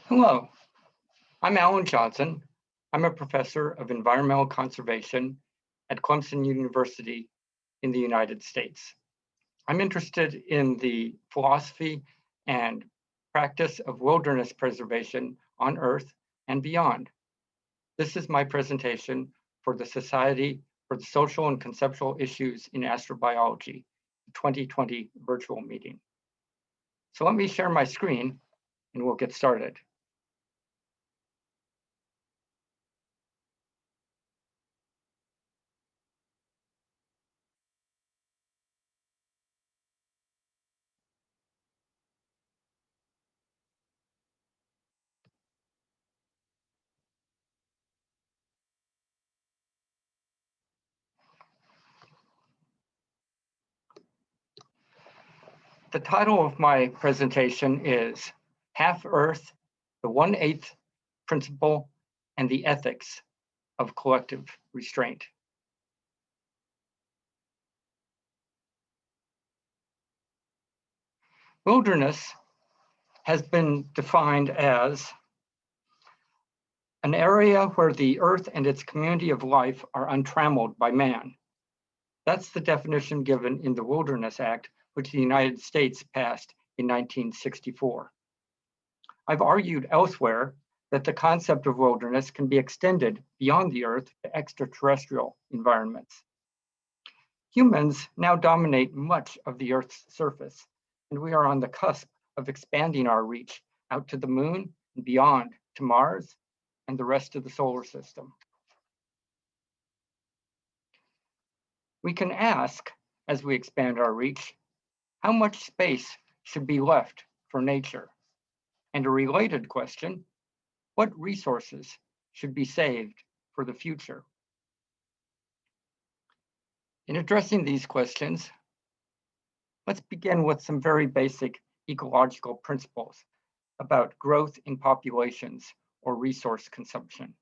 Hello, I'm Alan Johnson. I'm a professor of environmental conservation at Clemson University in the United States. I'm interested in the philosophy and practice of wilderness preservation on Earth and beyond. This is my presentation for the Society for the Social and Conceptual Issues in Astrobiology, 2020 virtual meeting. So let me share my screen and we'll get started. The title of my presentation is Half Earth, the 1/8 Principle, and the Ethics of Collective Restraint. Wilderness has been defined as an area where the Earth and its community of life are untrammeled by man. That's the definition given in the Wilderness Act, which the United States passed in 1964. I've argued elsewhere that the concept of wilderness can be extended beyond the Earth to extraterrestrial environments. Humans now dominate much of the Earth's surface, and we are on the cusp of expanding our reach out to the moon and beyond to Mars and the rest of the solar system. We can ask, as we expand our reach, how much space should be left for nature? And a related question, what resources should be saved for the future? In addressing these questions, let's begin with some very basic ecological principles about growth in populations or resource consumption.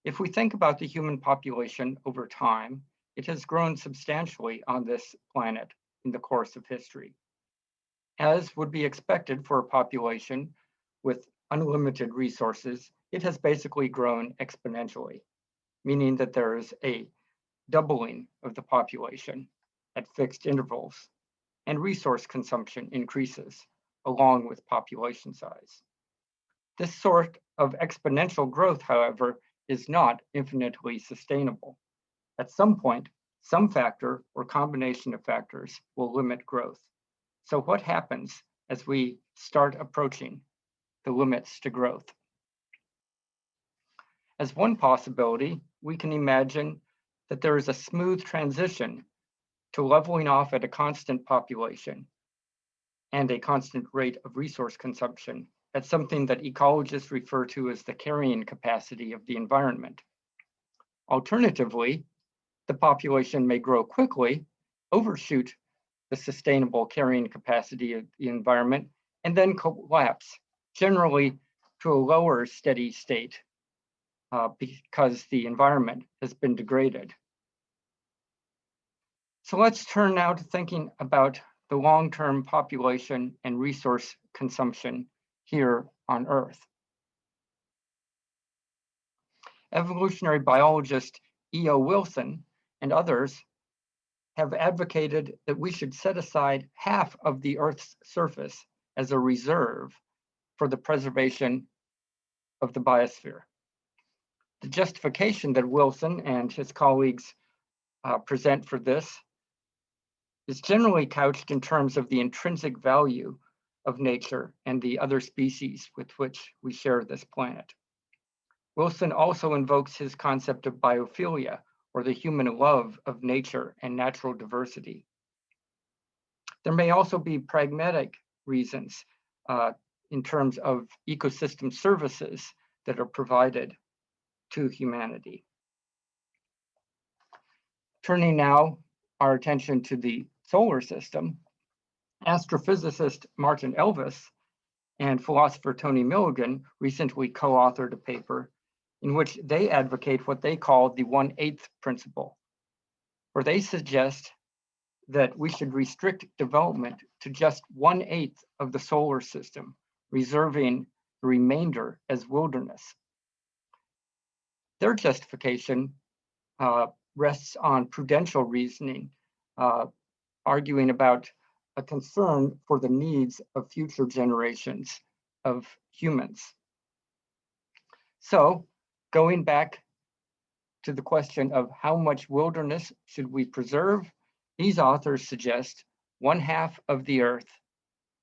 If we think about the human population over time, it has grown substantially on this planet in the course of history. As would be expected for a population with unlimited resources, it has basically grown exponentially, meaning that there is a doubling of the population at fixed intervals, and resource consumption increases along with population size. This sort of exponential growth, however, is not infinitely sustainable. At some point, some factor or combination of factors will limit growth. So what happens as we start approaching the limits to growth? As one possibility, we can imagine that there is a smooth transition to leveling off at a constant population and a constant rate of resource consumption at something that ecologists refer to as the carrying capacity of the environment. Alternatively, the population may grow quickly, overshoot the sustainable carrying capacity of the environment, and then collapse, generally to a lower steady state because the environment has been degraded. So let's turn now to thinking about the long-term population and resource consumption here on Earth. Evolutionary biologist E.O. Wilson and others have advocated that we should set aside half of the Earth's surface as a reserve for the preservation of the biosphere. The justification that Wilson and his colleagues present for this is generally couched in terms of the intrinsic value of nature and the other species with which we share this planet. Wilson also invokes his concept of biophilia, or the human love of nature and natural diversity. There may also be pragmatic reasons in terms of ecosystem services that are provided to humanity. Turning now our attention to the solar system, astrophysicist Martin Elvis and philosopher Tony Milligan recently co-authored a paper in which they advocate what they call the 1/8 principle, where they suggest that we should restrict development to just 1/8 of the solar system, reserving the remainder as wilderness. Their justification rests on prudential reasoning, arguing about a concern for the needs of future generations of humans. So, going back to the question of how much wilderness should we preserve, these authors suggest 1/2 of the Earth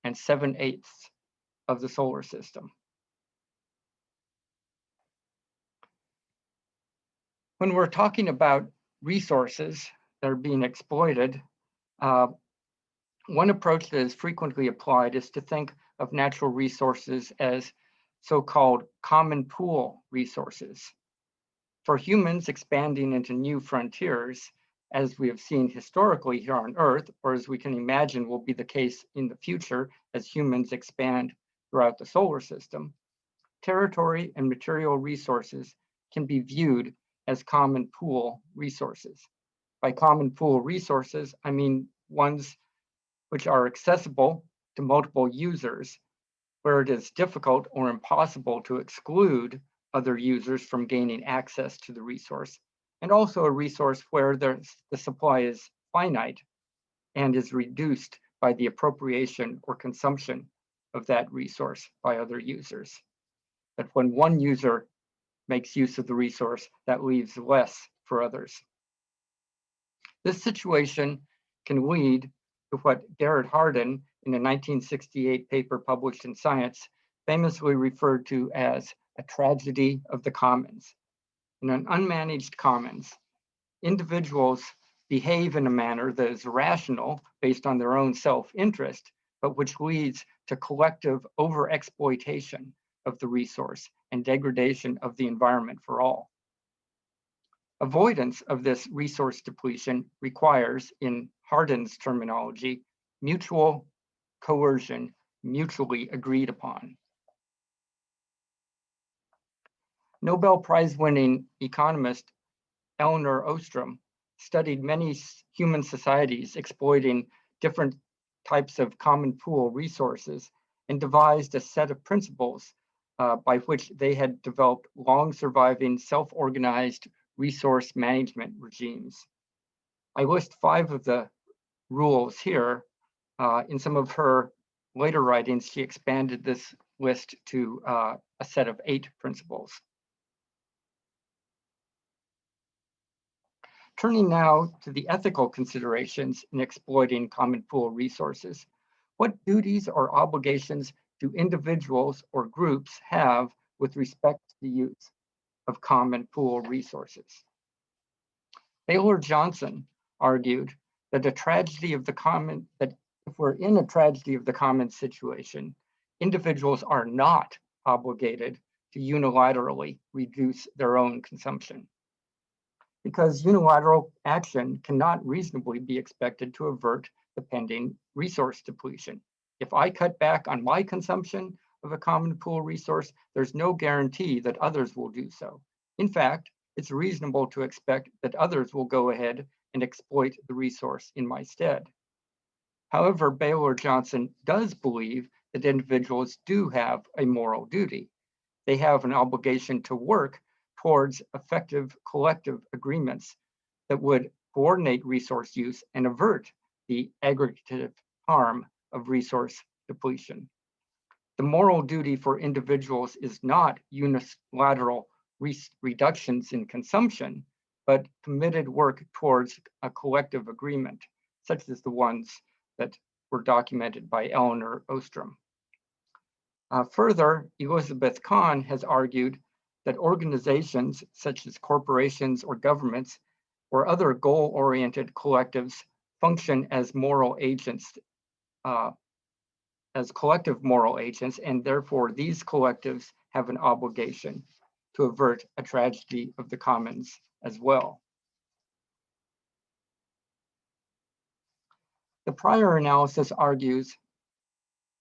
and 7/8 of the solar system. When we're talking about resources that are being exploited, one approach that is frequently applied is to think of natural resources as so-called common pool resources. For humans expanding into new frontiers, as we have seen historically here on Earth, or as we can imagine will be the case in the future as humans expand throughout the solar system, territory and material resources can be viewed as common pool resources. By common pool resources, I mean ones which are accessible to multiple users, where it is difficult or impossible to exclude other users from gaining access to the resource, and also a resource where the supply is finite and is reduced by the appropriation or consumption of that resource by other users. But when one user makes use of the resource, that leaves less for others. This situation can lead to what Garrett Hardin, in a 1968 paper published in Science, famously referred to as a tragedy of the commons. In an unmanaged commons, individuals behave in a manner that is rational based on their own self-interest, but which leads to collective overexploitation of the resource and degradation of the environment for all. Avoidance of this resource depletion requires, in Hardin's terminology, mutual coercion, mutually agreed upon. Nobel Prize-winning economist Elinor Ostrom studied many human societies exploiting different types of common pool resources and devised a set of principles by which they had developed long-surviving, self-organized resource management regimes. I list 5 of the rules here. In some of her later writings, she expanded this list to a set of 8 principles. Turning now to the ethical considerations in exploiting common pool resources, what duties or obligations do individuals or groups have with respect to the use of common pool resources? Baylor Johnson argued that if we're in a tragedy of the commons situation, individuals are not obligated to unilaterally reduce their own consumption, because unilateral action cannot reasonably be expected to avert the pending resource depletion. If I cut back on my consumption of a common pool resource, there's no guarantee that others will do so. In fact, it's reasonable to expect that others will go ahead and exploit the resource in my stead. However, Baylor Johnson does believe that individuals do have a moral duty. They have an obligation to work towards effective collective agreements that would coordinate resource use and avert the aggregative harm of resource depletion. The moral duty for individuals is not unilateral reductions in consumption, but committed work towards a collective agreement, such as the ones that were documented by Elinor Ostrom. Further, Elizabeth Kahn has argued that organizations such as corporations or governments or other goal-oriented collectives function as moral agents, as collective moral agents, and therefore these collectives have an obligation to avert a tragedy of the commons as well. The prior analysis argues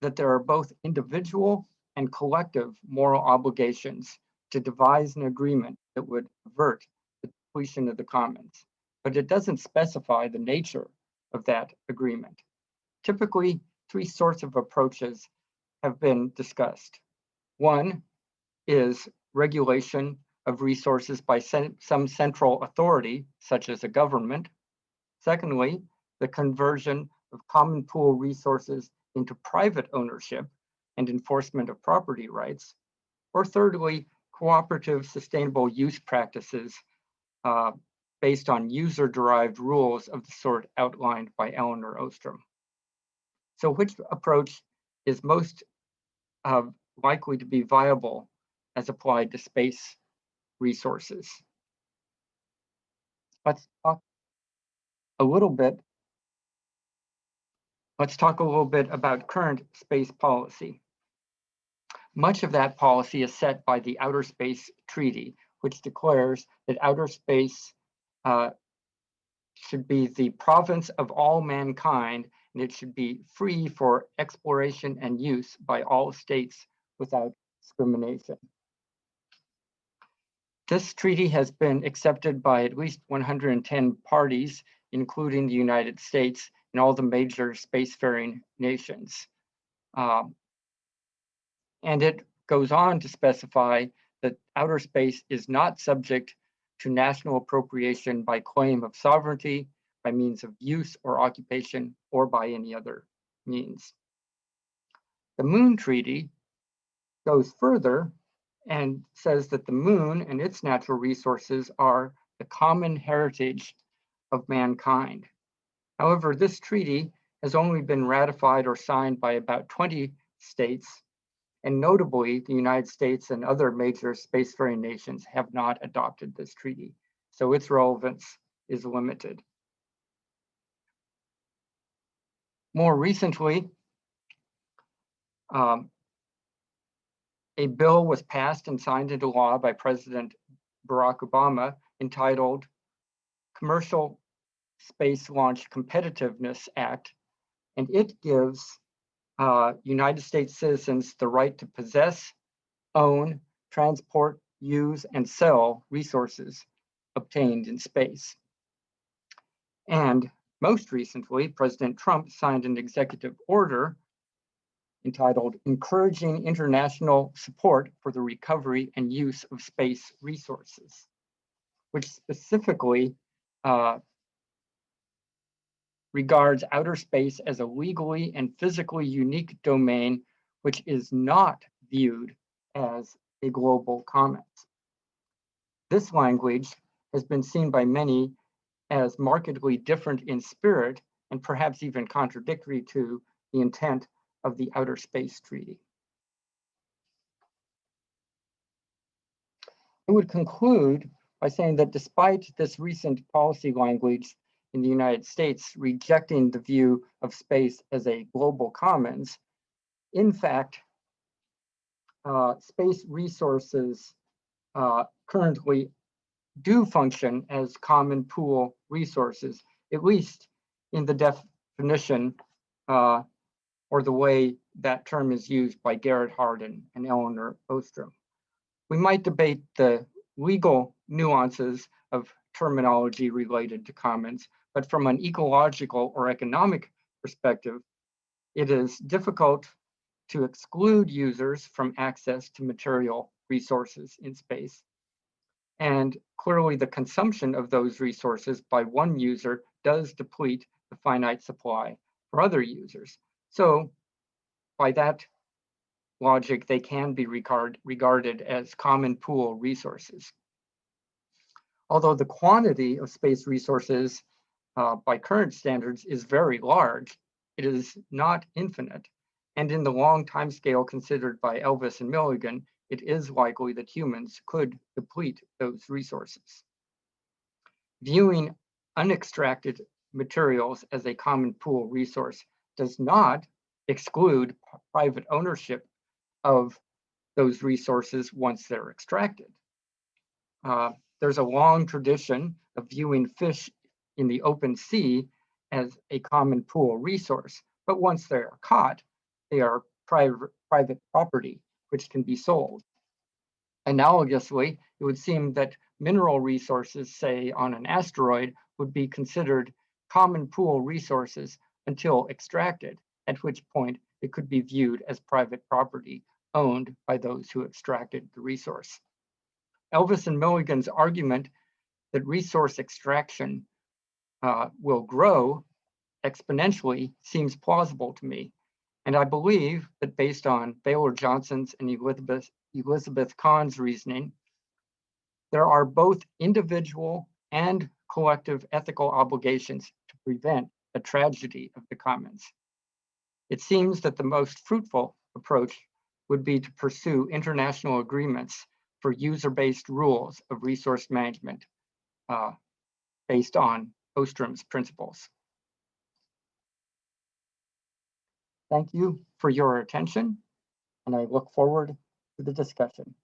that there are both individual and collective moral obligations to devise an agreement that would avert the depletion of the commons, but it doesn't specify the nature of that agreement. Typically, 3 sorts of approaches have been discussed. One is regulation of resources by some central authority, such as a government. Secondly, the conversion of common pool resources into private ownership and enforcement of property rights. Or thirdly, cooperative sustainable use practices based on user-derived rules of the sort outlined by Elinor Ostrom. So which approach is most likely to be viable as applied to space resources? Let's talk a little bit about current space policy. Much of that policy is set by the Outer Space Treaty, which declares that outer space should be the province of all mankind, and it should be free for exploration and use by all states without discrimination. This treaty has been accepted by at least 110 parties, including the United States and all the major spacefaring nations. And it goes on to specify that outer space is not subject to national appropriation by claim of sovereignty, by means of use or occupation, or by any other means. The Moon Treaty goes further and says that the moon and its natural resources are the common heritage of mankind. However, this treaty has only been ratified or signed by about 20 states, and notably, the United States and other major spacefaring nations have not adopted this treaty, so its relevance is limited. More recently, a bill was passed and signed into law by President Barack Obama entitled Commercial Space Launch Competitiveness Act, and it gives United States citizens the right to possess, own, transport, use, and sell resources obtained in space. And most recently, President Trump signed an executive order entitled Encouraging International Support for the Recovery and Use of Space Resources, which specifically regards outer space as a legally and physically unique domain, which is not viewed as a global commons. This language has been seen by many as markedly different in spirit and perhaps even contradictory to the intent of the Outer Space Treaty. I would conclude by saying that despite this recent policy language in the United States rejecting the view of space as a global commons, in fact, space resources currently do function as common pool resources, at least in the definition or the way that term is used by Garrett Hardin and Elinor Ostrom. We might debate the legal nuances of terminology related to commons, but from an ecological or economic perspective, it is difficult to exclude users from access to material resources in space. And clearly the consumption of those resources by one user does deplete the finite supply for other users. So by that logic, they can be regarded as common pool resources. Although the quantity of space resources by current standards is very large, it is not infinite. And in the long timescale considered by Elvis and Milligan, it is likely that humans could deplete those resources. Viewing unextracted materials as a common pool resource does not exclude private ownership of those resources once they're extracted. There's a long tradition of viewing fish in the open sea as a common pool resource, but once they are caught, they are private property, which can be sold. Analogously, it would seem that mineral resources, say on an asteroid, would be considered common pool resources until extracted, at which point it could be viewed as private property owned by those who extracted the resource. Elvis and Milligan's argument that resource extraction will grow exponentially seems plausible to me. And I believe that based on Baylor Johnson's and Elizabeth Kahn's reasoning, there are both individual and collective ethical obligations to prevent the tragedy of the commons. It seems that the most fruitful approach would be to pursue international agreements for user-based rules of resource management based on Ostrom's principles. Thank you for your attention, and I look forward to the discussion.